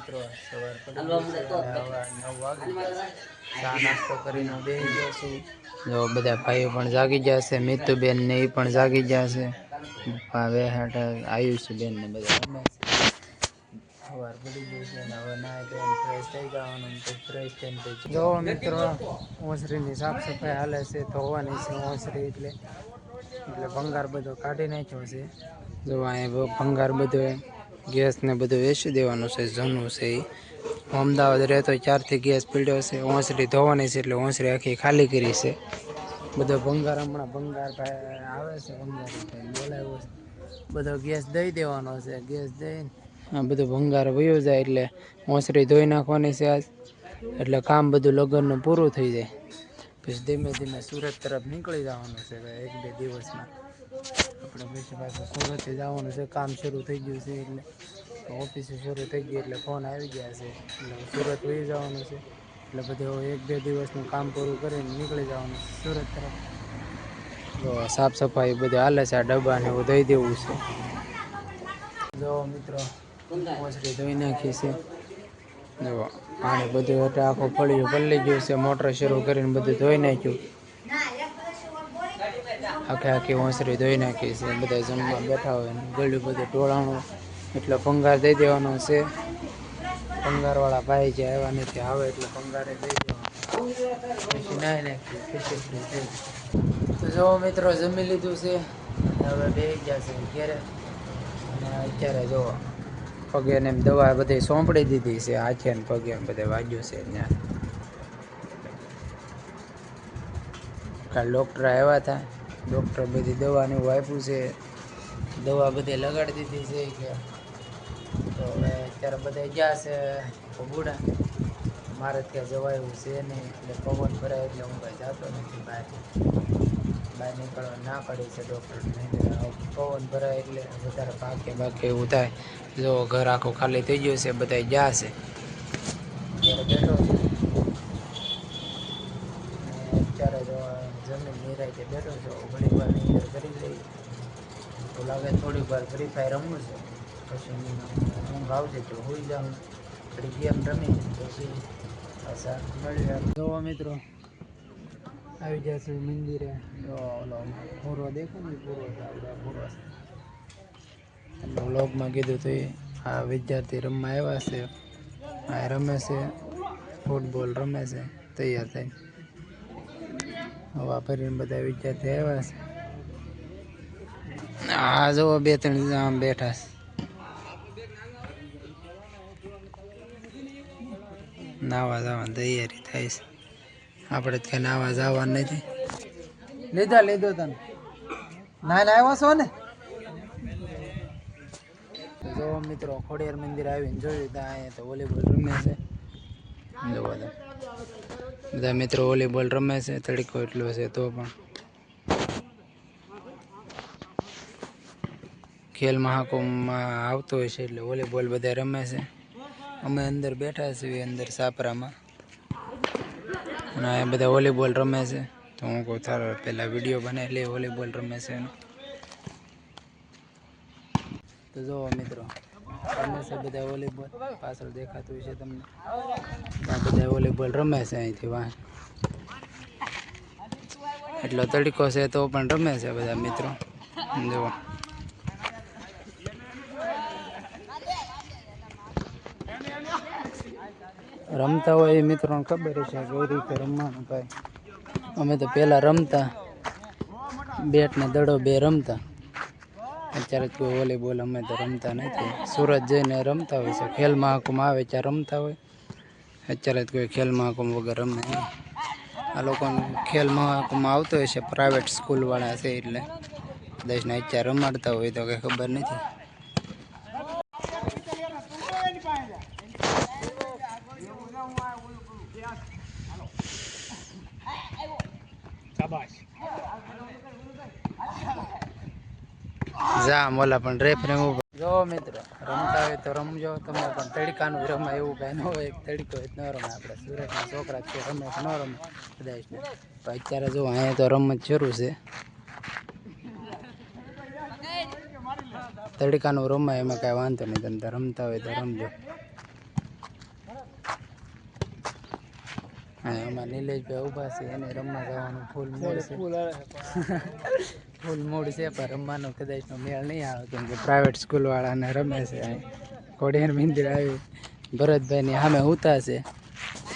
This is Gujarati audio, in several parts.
મિત્રો સવાર પડી ગઈ છે અને હવે 9 વાગી ગયા છે. ચા નાસ્તો કરીને હું બેસી ગયો છું. જો બધા ભાઈઓ પણ જાગી ગયા છે. મિતુબેન ને એ પણ જાગી ગયા છે. હવે હાટ આયુષબેન ને બધા રમે છે. સવાર પડી ગઈ છે અને હવે નાહી ધોઈને ફ્રેશ થઈ જવાનું. ફ્રેશ થઈને પછી જો મિત્રો ઓસરીની સાફ સફાઈ હાલે છે. ધોવાની છે ઓસરી એટલે ભંગાર બધો કાઢી નાખ્યો છે. જો અહીંયા ભંગાર બધો ગેસ ને બધું વેચી દેવાનું છે. જૂનું છે એ અમદાવાદ રહેતો 4થી ગેસ પીડ્યો છે. ઓસરી ધોવાની છે એટલે ઓસરી આખી ખાલી કરી છે. બધો ભંગાર હમણાં ભંગાર ભાઈ આવે છે. ભંગાર બોલાવ્યો છે. બધો ગેસ દઈ દેવાનો છે. ગેસ દઈને આ બધું ભંગાર વયો જાય એટલે ઓસરી ધોઈ નાખવાની છે આજ. એટલે કામ બધું લગ્નનું પૂરું થઈ જાય. પછી ધીમે ધીમે સુરત તરફ નીકળી જવાનું છે 1-2 દિવસમાં. આપણે પછી પાછું સુરત જવાનું છે. કામ શરૂ થઈ ગયું છે એટલે ઓફિસે શરૂ થઈ ગઈ એટલે ફોન આવી ગયા છે એટલે સુરત વહી જવાનું છે. એટલે બધું 1-2 દિવસનું કામ પૂરું કરીને નીકળી જવાનું છે સુરત તરફ. જો સાફ સફાઈ બધું હાલે છે. આ ડબ્બાને એવું દઈ દેવું છે. જો મિત્રો ઓસરી ધોઈ નાખી છે. જો પાણી બધું એટલે આખું ફળિયું પલળી ગયું છે. મોટર શરૂ કરીને બધું ધોઈ નાખ્યું. આખી ઓસરી ધોઈ નાખી છે. બધા જમવા બેઠા હોય ગળ્યું બધું ઢોળાણું એટલે ભંગાર દઈ દેવાનો છે. ભંગારવાળા ભાઈ જે આવ્યા નથી આવે એટલે ભંગારે દઈ દેવાનું. પછી નાહી નાખી. તો જો મિત્રો જમી લીધું છે હવે બેસી ગયા છે ઘેરે. અને અત્યારે જો પગે ને દવા બધી સોંપડી દીધી છે. હાથે ને પગે બધે વાગ્યું છે. ત્યાં કાલ ડૉક્ટર આવ્યા હતા. ડૉક્ટર બધી દવાની એવું આપ્યું છે. દવા બધી લગાડી દીધી છે કે તો હવે અત્યારે બધા ગયા છે ભૂડા. મારે ત્યાં જવાયું છે નહીં એટલે પવન ભરાય એટલે હું કાંઈ જતો નથી બહાર નીકળવા ના પાડી છે ડૉક્ટરને. પવન ભરાય એટલે વધારે ભાગે એવું થાય. જો ઘર આખું ખાલી થઈ ગયું છે. બધા ગયા છે. અત્યારે બેઠો છે. અત્યારે જો જમીન નિરાયતે બેઠો છો. ઘણી વાર ની અંદર કરી લઈ તો લાગે થોડીક વાર ફ્રી ફાયર રમવું છે. પછી ઊંઘ આવશે તો હોઈ જાઉં. થોડી ગેમ રમી પછી પાછા મળીએ. જોવો મિત્રો આવી જશે મંદિરે. ઓલો પૂરો દેખો ને પૂરો આપણે પૂરો એટલે વ્લોગમાં કીધું તો આ વિદ્યાર્થી રમવા આવ્યા છે. આ રમે છે ફૂટબોલ રમે છે તૈયાર થઈ હવા ભરીને બધા વિદ્યાર્થી આવ્યા છે. આ જો 2-3 આમ બેઠા છે. નાવા જવાની તૈયારી થાય છે. આપણે ત્યાં નાવા જવાનું નથી. લીધો તને ના આવ્યો છો ને. જો મિત્રો ખોડિયાર મંદિર આવીને જોયું તો અહીંયા તો વોલીબોલ રમે છે. જોવા દો બધા મિત્રો વોલીબોલ રમે છે. તડકો એટલો છે તો પણ ખેલ મહાકુંભમાં આવતો હોય છે એટલે વોલીબોલ બધા રમે છે. અમે અંદર બેઠા છીએ અંદર સાપરામાં અને અહીંયા બધા વોલીબોલ રમે છે. તો હું કહું થારો પહેલાં વિડીયો બનાવી લે. વોલીબોલ રમે છે તો જુઓ મિત્રો રમે છે બધા વોલીબોલ. પાછળ દેખાતું છે તમને. આ બધા વોલીબોલ રમે છે અહીંથી વાહ. એટલો તડકો છે તો પણ રમે છે બધા મિત્રો. જુઓ રમતા હોય એ મિત્રોને ખબર છે કઈ રીતે રમવાનું ભાઈ. અમે તો પહેલાં રમતા બેટ ને દડો બે રમતા. અત્યારે કોઈ વોલીબોલ અમે તો રમતા નથી. સુરત જઈને રમતા હોય છે. ખેલ મહાકુંભ આવે ત્યાં રમતા હોય. અત્યારે કોઈ ખેલ મહાકુંભ વગર રમે નહીં. આ લોકોને ખેલ મહાકુંભમાં આવતો હોય છે પ્રાઇવેટ સ્કૂલવાળા છે એટલે દેશને અત્યારે રમાડતા હોય તો કંઈ ખબર નથી. જા મોલા પણ રેફરે જો મિત્રો રમતા હોય તો રમજો તમે પણ. તડકાનું રમાય એવું કાંઈ ન હોય. તડકો ન રમે. આપણે સુરતના છોકરા છે રમે કે ન રમે કદાચ. અત્યારે જો અહીંયા તો રમત શરૂ છે. તડકાનું રમાય એમાં કાંઈ વાંધો નહીં. તમે રમતા હોય તો રમજો. આમાં નિલેશભાઈ ઊભા છે, એને રમવા જવાનું ફૂલ મૂડ છે. ફૂલ મૂડ છે, પણ રમવાનો કદાચનો મેળ નહીં આવે, કેમ કે પ્રાઇવેટ સ્કૂલવાળાને રમે છે. ખોડિયાર મંદિર આવી ભરતભાઈની સામે ઉતા છે,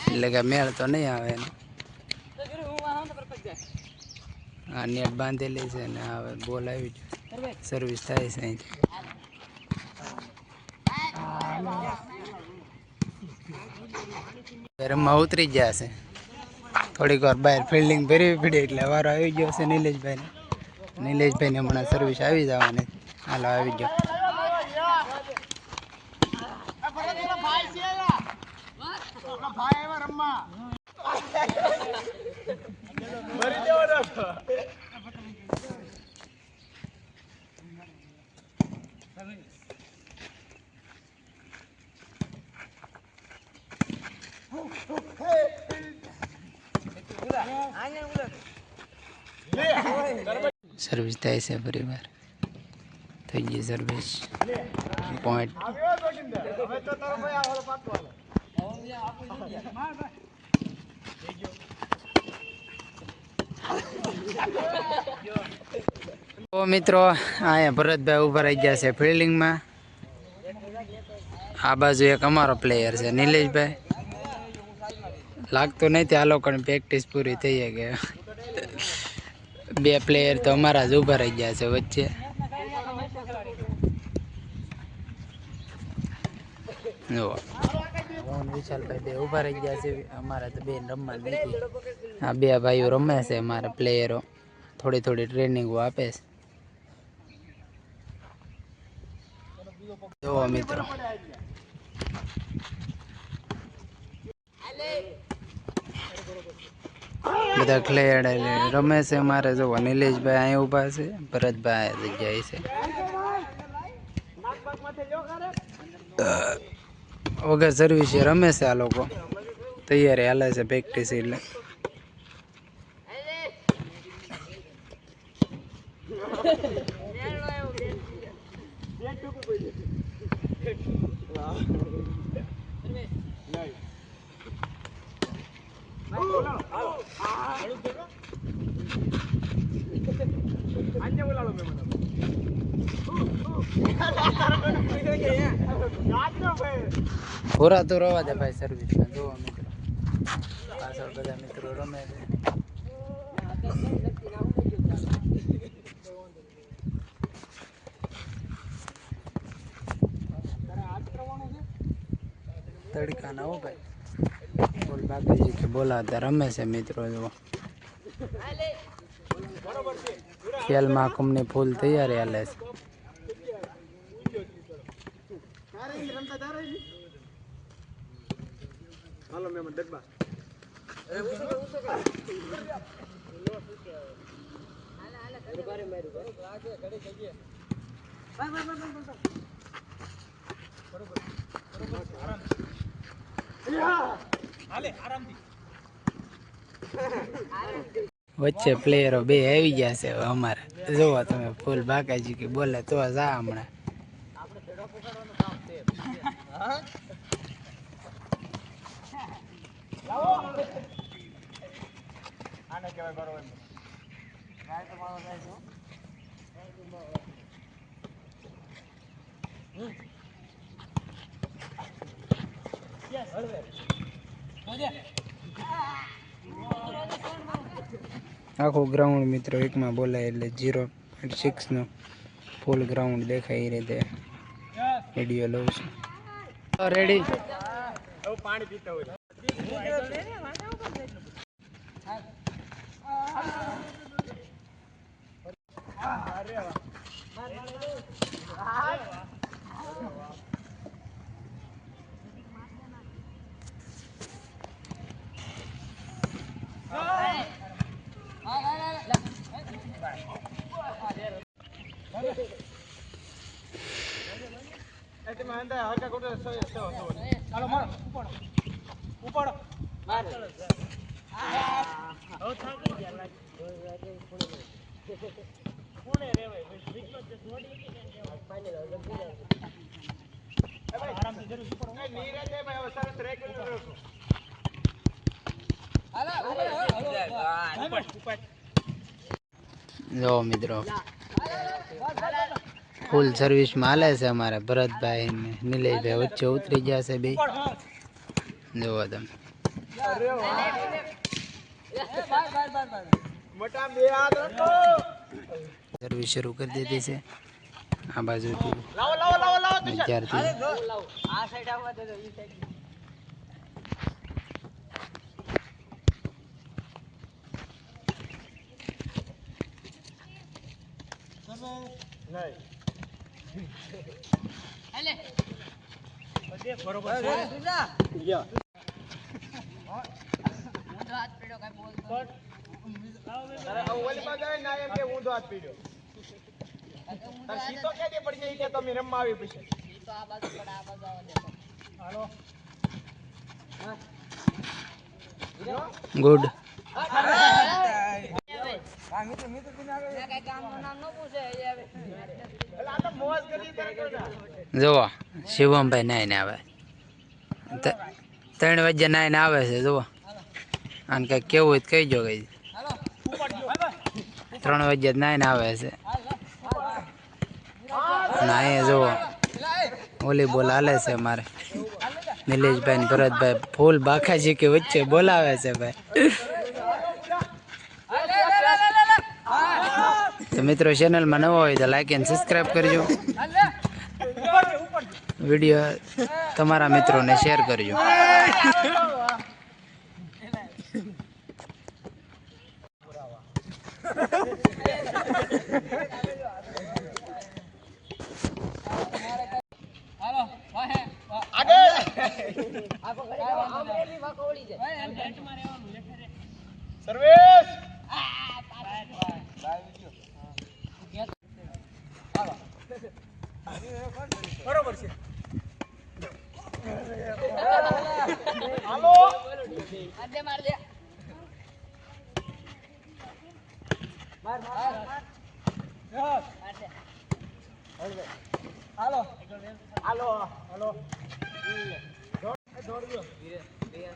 એટલે કે મેળ તો નહીં આવે એને. આ નેટ બાંધેલી છે ને હવે બોલ આવી જાય, સર્વિસ થાય છે અહીંથી. રમવા ઉતરી ગયા છે, થોડીક વાર બહાર ફિલ્ડિંગ ભરવી પડી એટલે વારો આવી ગયો છે નિલેશભાઈને. નિલેશભાઈને હમણાં સર્વિસ આવી જવાની. હાલો આવી ગયો. સર્વિસ થાય છે ફરી વાર, થઈ ગઈ સર્વિસ. પોઈન્ટ તો મિત્રો અહીંયા ભરતભાઈ ઉભા રહી ગયા છે ફિલ્ડિંગમાં. આ બાજુ એક અમારો પ્લેયર છે નિલેશભાઈ. લાગતું નથી આ લોકોની પ્રેક્ટિસ પૂરી થઈ ગઈ. બે પ્લેયર તો અમારા જ ઉભા રહી ગયા છે વચ્ચે. જુઓ વિશાલભાઈ બે ઉભા રહી ગયા છે, અમારા તો બે રમવા નથી. આ બે ભાઈઓ રમે છે, અમારા પ્લેયરો થોડી થોડી ટ્રેનિંગો આપે છે. જુઓ મિત્રો બધા પ્લેયર રમે છે અમારે. જો નિલેશભાઈ અહીંયા ઊભા છે, ભરતભાઈ જગ્યાએ છે. વગર સર્વિસે રમે છે આ લોકો, તૈયારી હાલે છે પ્રેક્ટિસ. એટલે પૂરા તો રવા દે ભાઈ સર્વિસમાં. જોવો મિત્રો પાછળ બધા મિત્રો રમે છે. તડકા ના હો ભાઈ, બોલ બાકી કે બોલાતા રમે છે મિત્રો. જુઓ ખેલ મહાકુંભની ફૂલ તૈયારી હાલે છે. વચ્ચે પ્લેયરો બે આવી ગયા છે અમારે. જોવો તમે ફૂલ બાકાજી કે બોલે તો જા હમણાં. આખું ગ્રાઉન્ડ મિત્રો એકમાં બોલાય એટલે 0.6 નો ફૂલ ગ્રાઉન્ડ દેખાય એ રીતે વિડીયો લઉં છું. રેડી પાણી પીતા હોય. જો મિત્રો ફૂલ સર્વિસ માં હાલે છે અમારે ભરતભાઈ ને નિલેશભાઈ વચ્ચે ઉતરી ગયા છે બે જોવો તમે સર્વિસ શરૂ કરી દીધી છે આ બાજુથી અત્યારથી ગુડ જોવો શિવમભાઈ નાઈને આવે 3 વાગ્યા નાઈને આવે છે જોવો આને કઈ કેવું હોય તો કહીજો કઈ 3 વાગ્યા નાઈને આવે છે ના એ જોવો વોલીબોલ હાલે છે અમારે નિલેશભાઈ ને ભરતભાઈ ફૂલ બાકાજી કે વચ્ચે બોલાવે છે ભાઈ તો મિત્રો ચેનલમાં નવો હોય તો લાઈક એન્ડ સબસ્ક્રાઈબ કરજો વિડીયો તમારા મિત્રોને શેર કરજો સર્વિસ બરોબર છે હાલો આદે માર દે માર હાલો હાલો હાલો દોડજો ધીરે ધીરે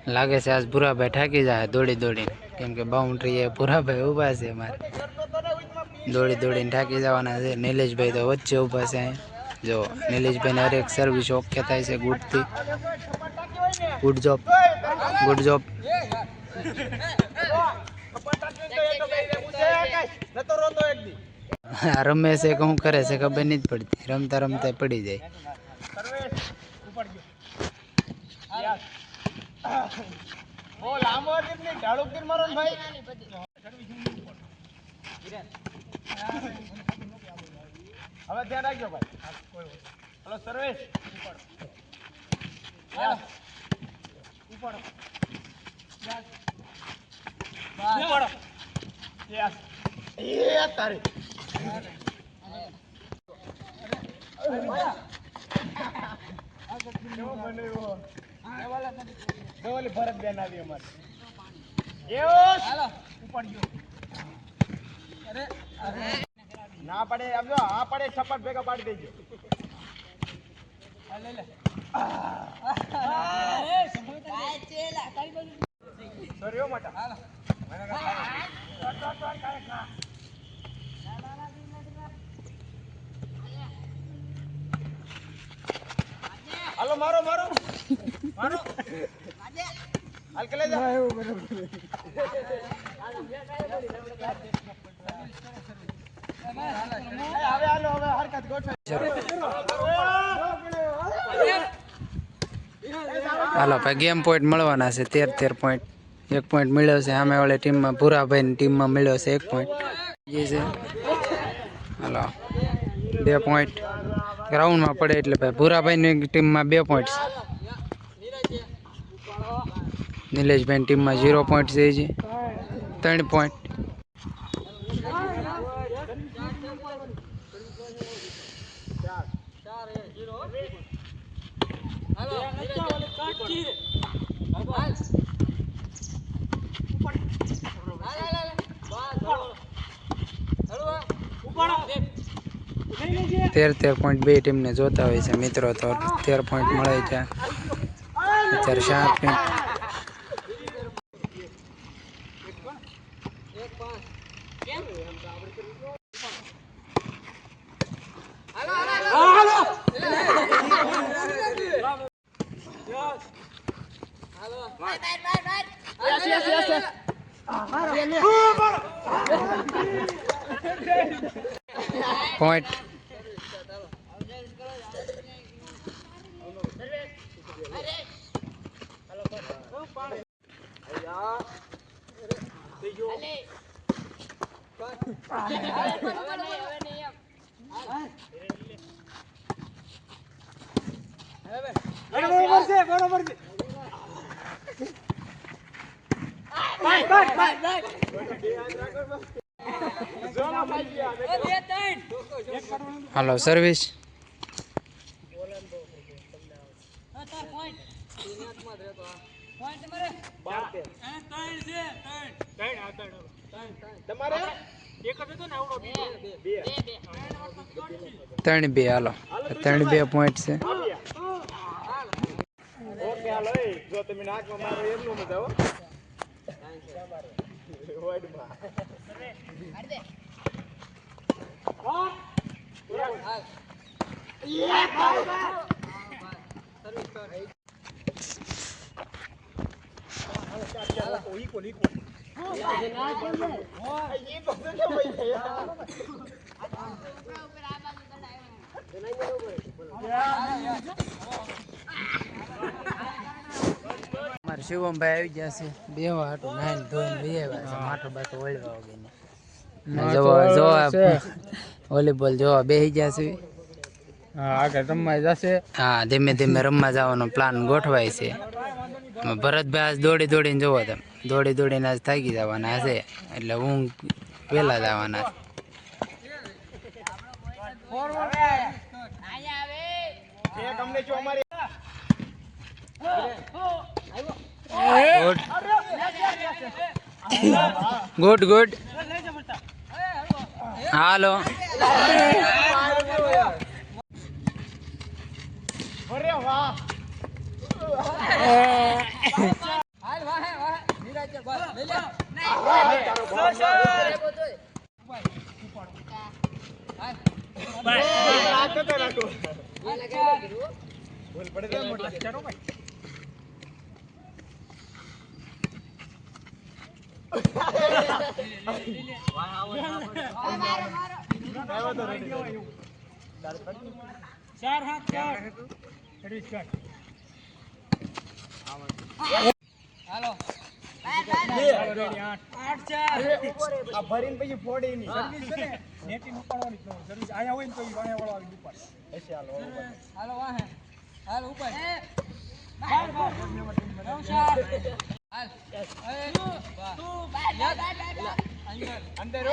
લાગે છે આજ ભૂરાભાઈ ઠાકી જાય દોડી દોડીને કેમ કે બાઉન્ડ્રી એ ભૂરાભાઈ ઊભા છે અમારે દોડી દોડીને ઠાકી જવાના છે નિલેશભાઈ તો વચ્ચે ઊભા છે જો નિલેશભાઈને હરેક સર્વિસ ઓકે થાય છે ગુડથી ગુડ જોબ રમે છે કે શું કરે છે ખબર નહીં પડતી રમતા રમતા પડી જાય હવે ધ્યાન રાખજો ભાઈ હલો સર્વિસ ઉપર યસ એ તારી ભરત બેન આવી અમારે ઉપર ગયો ના પડે આમ જો આ પડે છપ્પટ ભેગા પાડી દેજો સર્યો માટા હાલો મારો મારો મારો હાલ કે લે જા હવે હાલો હવે હરકત હાલો ભાઈ ગેમ પોઈન્ટ મળવાના છે 13 પોઈન્ટ 1 પોઈન્ટ મળ્યો છે સામે વાળી ટીમમાં ભૂરાભાઈની ટીમમાં મળ્યો છે 1 પોઈન્ટ જે છે હાલો 2 પોઈન્ટ ગ્રાઉન્ડમાં પડે એટલે ભાઈ ભૂરાભાઈની ટીમમાં 2 પોઈન્ટ નિલેશભાઈની ટીમમાં 0 પોઈન્ટ છે જે 3 પોઈન્ટ 13 પોઈન્ટ બે ટીમને જોતા હોય છે મિત્રો, તો 13 પોઈન્ટ મળે છે અત્યારે 7 પોઈન્ટ. પોઈન્ટ હાલો સર્વિસ. ત્રણ બે હાલો, 3-2 પોઈન્ટ છે. જો તમે નાકમાં મારો એમનું મજા હો. અમારે શિવમભાઈ આવી ગયા છે, બેવા હાટું નાઈને ધોઈને લઈ આવ્યા છે, માટો બાટો ઓળવા વગેરે. વોલીબોલ જોવા બેસી ગયા છે. આગળ રમવા જશે. હા, ધીમે ધીમે રમવા જવાનો પ્લાન ગોઠવાય છે. ભરતભાઈ આજ દોડીને જોવો તમે, દોડીને આજ થાકી જવાના છે, એટલે ઊંઘ પેલા જવાના છે. Good good. હાલો ભરીને પછી ફોડી ની સર્વિસ છે ને નેટી ઉપાડવાની સર્વિસ આયા હોય ને તો વાયા વાળો આવી ઉપર એસે હાલો વાહે હાલ ઉપર અંદર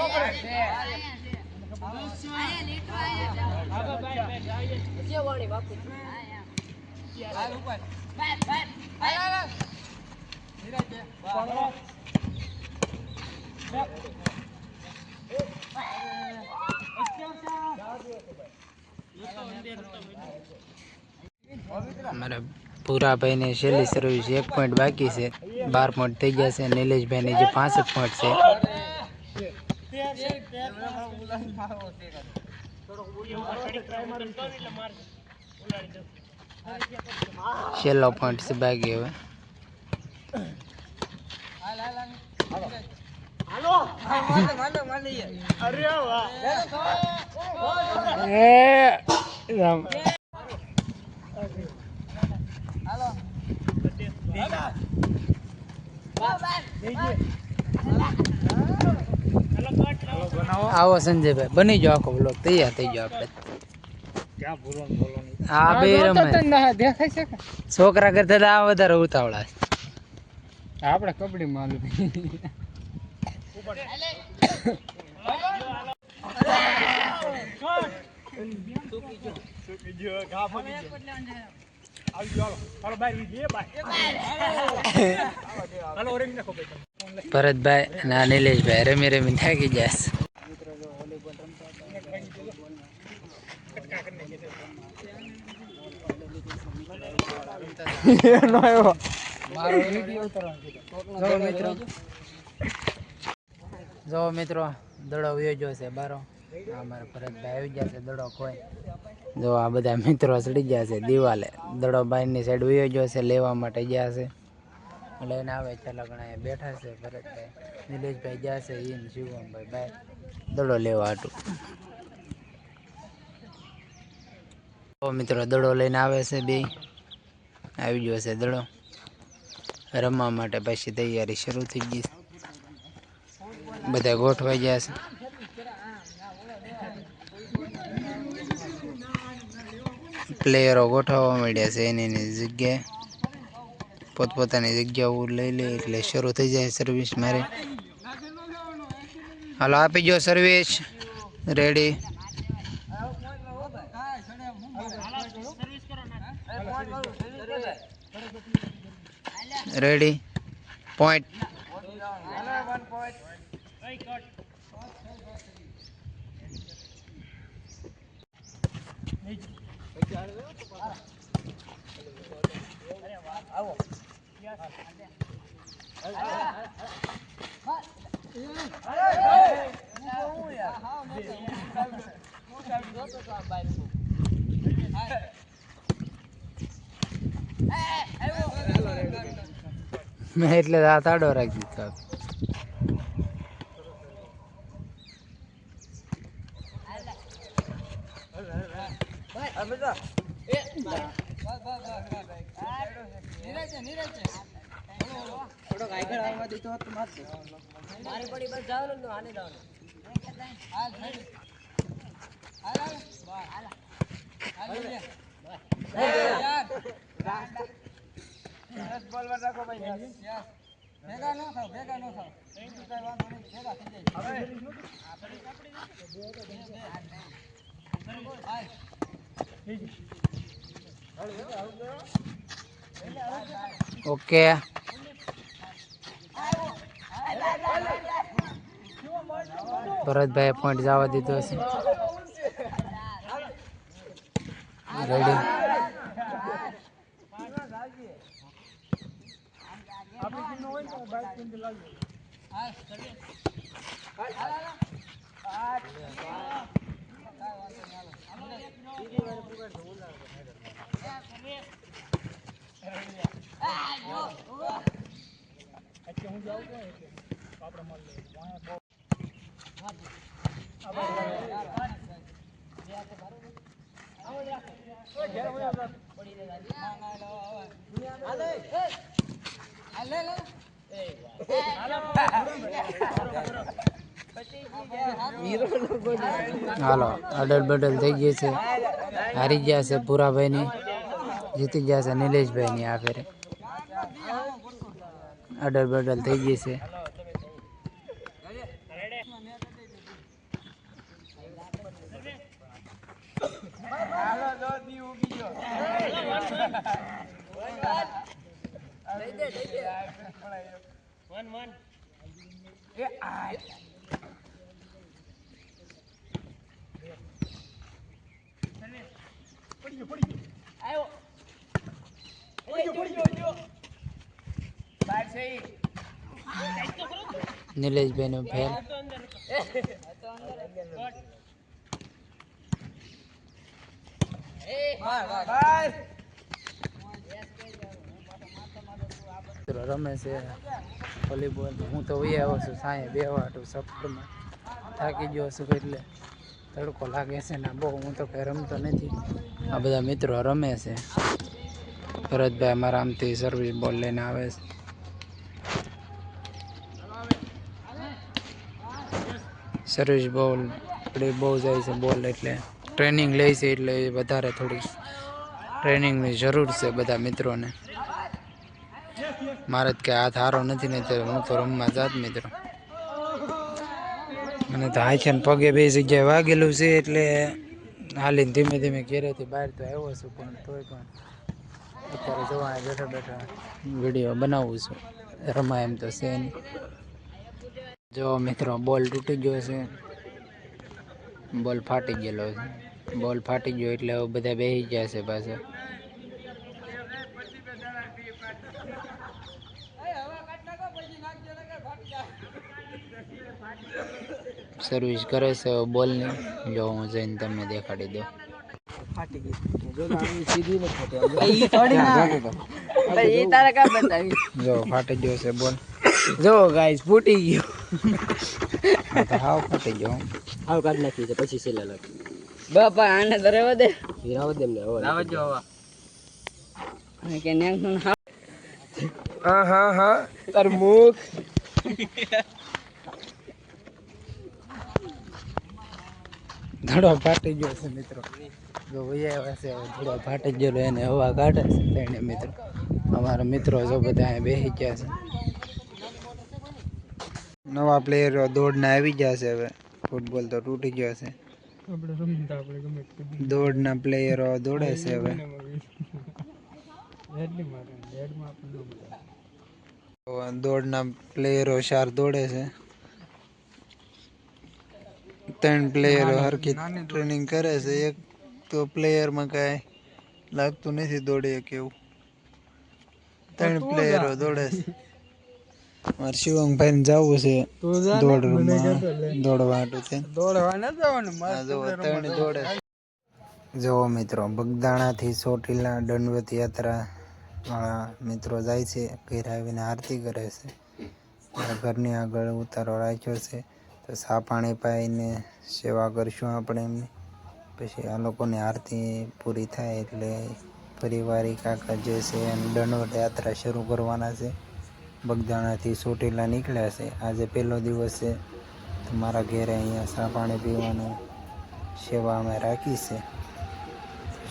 અમારા પૂરાભાઈ ને છેલ્લી સર્વિસ 1 પોઈન્ટ બાકી છે, 12 પોઈન્ટ થઈ ગયા છે. નિલેશભાઈ ને જે 65 પોઈન્ટ છે. છેલ્લો પોઈન્ટ છે બાકી હવે. આવો સંજયભાઈ, બની જાઓ, આખો બ્લોગ તૈયાર થઈ જાઓ આપણે. હા, બે રમે દેખાય છે છોકરા કરતા આ વધારે ઉતાવળા છે. આપણે કબડ્ડી માં ભરતભાઈ અને નિલેશભાઈ રમી થાકી જાય. નો આવ્યો જો મિત્રો દડો વયો ગયો છે બારો. અમારા ભરતભાઈ આવી ગયા છે દડો કોઈ. જો આ બધા મિત્રો ચડી ગયા છે દિવાલે. દડો બાઈની સાઈડ વયો ગયો છે લેવા માટે ગયા છે. લઈને આવે ચાલો ઘણા બેઠા છે ભરતભાઈ. નિલેશભાઈ ગયા છે ઈન શિવમભાઈ બાય દડો લેવા હાટું. મિત્રો દડો લઈને આવે છે બે. આવી ગયો છે દડો રમવા માટે. પછી તૈયારી શરૂ થઈ ગઈ. બધા ગોઠવાઈ ગયા છે. પ્લેયરો ગોઠવવા માંડ્યા છે એની જગ્યાએ. પોતપોતાની જગ્યાઓ લઈ લે એટલે શરૂ થઈ જાય સર્વિસ મારે. હાલો આપી ગયો સર્વિસ રેડી. Ready point. મેં એટલે હાથ આડો રાખી દીધો. ઓકે ભરતભાઈ પોઈન્ટ જવા દીધો છે. રેડી હાલો અડલ બડલ થઈ ગઈ છે. હારી ગયા છે પુરાભાઈની. જીતી ગયા છે નિલેશભાઈની. આ ફેરે અડલ બડલ થઈ ગઈ છે. નિલેશભાઈ નો ફેલ. રમે છે વોલીબોલ. હું તો વહી આવ્યો છું સાંજે બેવા હાટું સપોર્ટમાં. થાકી ગયો છું એટલે તડકો લાગે છે ને બહુ. હું તો કંઈ રમતો નથી. આ બધા મિત્રો રમે છે. ભરતભાઈ અમારા આમથી સર્વિસ બોલ લઈને આવે છે. સર્વિસ બોલ બહુ જાય છે બોલ. એટલે ટ્રેનિંગ લે છે એટલે વધારે થોડી ટ્રેનિંગની જરૂર છે બધા મિત્રોને. મારે જ કે હાથ હારો નથી ને તો હું તો રમવા જાત મિત્રો. મને તો હાથે ને પગે બે જગ્યાએ વાગેલું છે એટલે હાલીને ધીમે ધીમે ઘેરેથી બહાર તો આવ્યો છું. પણ તોય પણ અત્યારે જોવા બેઠા બેઠા વિડીયો બનાવું છું. રમાય એમ તો છે નહીં. જો મિત્રો બોલ તૂટી ગયો છે. બોલ ફાટી ગયેલો છે. બોલ ફાટી ગયો એટલે હવે બધા બેસી ગયા છે પાછા. સર્વિસ કરે છે બોલની. જો હું જઈને તમને દેખાડી દઉં. ફાટી ગઈ જો તો આવી સીધી ન ફાટે ઈ થોડી ના ઈ તારે કા બતાવી જો ફાટી ગયો છે બોલ. જો ગાઈસ ફૂટી ગયો આ તો હાવ ફાટી ગયો. હાવ કાઢ નાખી છે પછી સેલા લાગી બાપા આને દરેવા દે હીરાવ દે ને હવે લાવ જો હવા અને કે નેંગ હા તાર મુખ ધડો ફાટી ગયો છે મિત્રો. જો વૈયા છે ધડો ફાટી ગયો એને હવા કાઢે છે તેને મિત્રો. અમારા મિત્રો જો બધા અહીં બેસી ગયા છે. નવા પ્લેયરો દોડના આવી ગયા છે. હવે ફૂટબોલ તો તૂટી ગયો છે. આપણે રમતા આપણે ગમે દોડના પ્લેયરો દોડે છે હવે. દોડના પ્લેયરો 4 દોડે છે. 3 પ્લેયરો હરકી ટ્રેનિંગ કરે છે. એક તો પ્લેયરમાં કાંઈ લાગતું નથી દોડે કેવું. 3 પ્લેયરો દોડે છે. મારે શિવમભાઈ ને જવું છે દોડવા હાટુ છે. દોડવા ન જવાનું દોડે. જો મિત્રો બગદાણાથી ચોટીલા દંડવત યાત્રા વાળા મિત્રો જાય છે. ઘેર આવીને આરતી કરે છે. મારા ઘરની આગળ ઉતારો રાખ્યો છે તો સા પાણી પાઈને સેવા કરશું આપણે એમની. પછી આ લોકોની આરતી પૂરી થાય એટલે પરિવારી કાકા જે છે એમ દંડવત યાત્રા શરૂ કરવાના છે. બગદાણાથી ચોટીલા નીકળ્યા છે. આજે પહેલો દિવસ છે તો મારા ઘેરે અહીંયા સા પાણી પીવાનું સેવા અમે રાખી છે.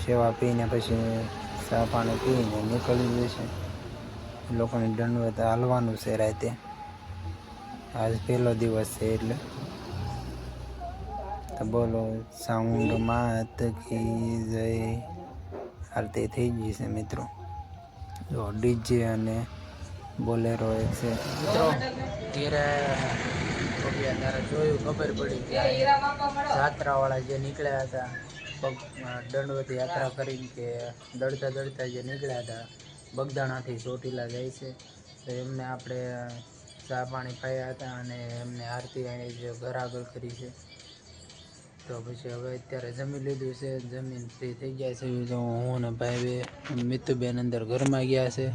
સેવા પીને પછી ચા પાણી પીને નીકળી જશે. એ લોકોની દંડવત હાલવાનું છે રાતે. આજ પહેલો દિવસ છે એટલે તો બોલો સાઉન્ડ માત કી જય. આરતી થઈ ગઈ છે મિત્રો. જો ડીજે અને બોલેરો એક છે મિત્રો. ઘેરે ત્યારે જોયું ખબર પડી કે જાત્રાવાળા જે નીકળ્યા હતા દંડવત યાત્રા કરીને કે દડતા દડતા જે નીકળ્યા હતા બગદાણાથી ચોટીલા જાય છે તો એમને આપણે ચા પાણી પાયા હતા અને એમને આરતી અહીં જે ઘર આગળ કરી છે. તો પછી હવે અત્યારે જમી લીધું છે. જમીન ફ્રી થઈ ગયા છે. તો હું ને ભાઈ મિતુબેન અંદર ઘરમાં ગયા છે.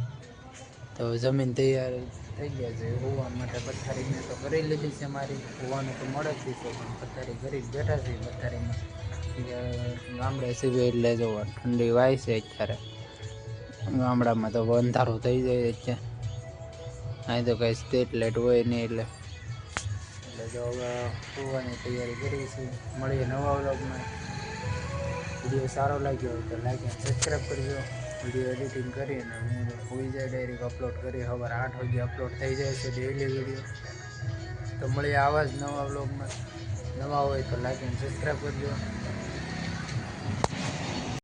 તો જમીન તૈયાર થઈ ગયા છે. હોવા માટે પથારી મેં તો કરી લીધી છે મારી. હોવાનું તો મળે જ છે પણ પથારી કરી બેઠા છે. પથારીમાં ગામડે સીવે એટલે જોવા ઠંડી વાય છે અત્યારે. ગામડામાં તો અંધારું થઈ જાય છે. અહીં તો કંઈ સ્ટ્રીટ લાઇટ હોય નહીં એટલે જો હવે હોવાની તૈયારી કરી છે. મળીએ નવા વ્લોગમાં. વિડીયો સારો લાગ્યો હોય તો લાઈક અને સબસ્ક્રાઈબ કરજો. વિડીયો એડિટિંગ કરીને હું હોઈ જાય ડાયરેક્ટ અપલોડ કરી સવારે 8 વાગે અપલોડ થઈ જાય છે ડેઈલી વિડીયો. તો મળીએ આવા જ નવા વ્લોગમાં. નવા હોય તો લાઈક અને સબસ્ક્રાઈબ કરજો.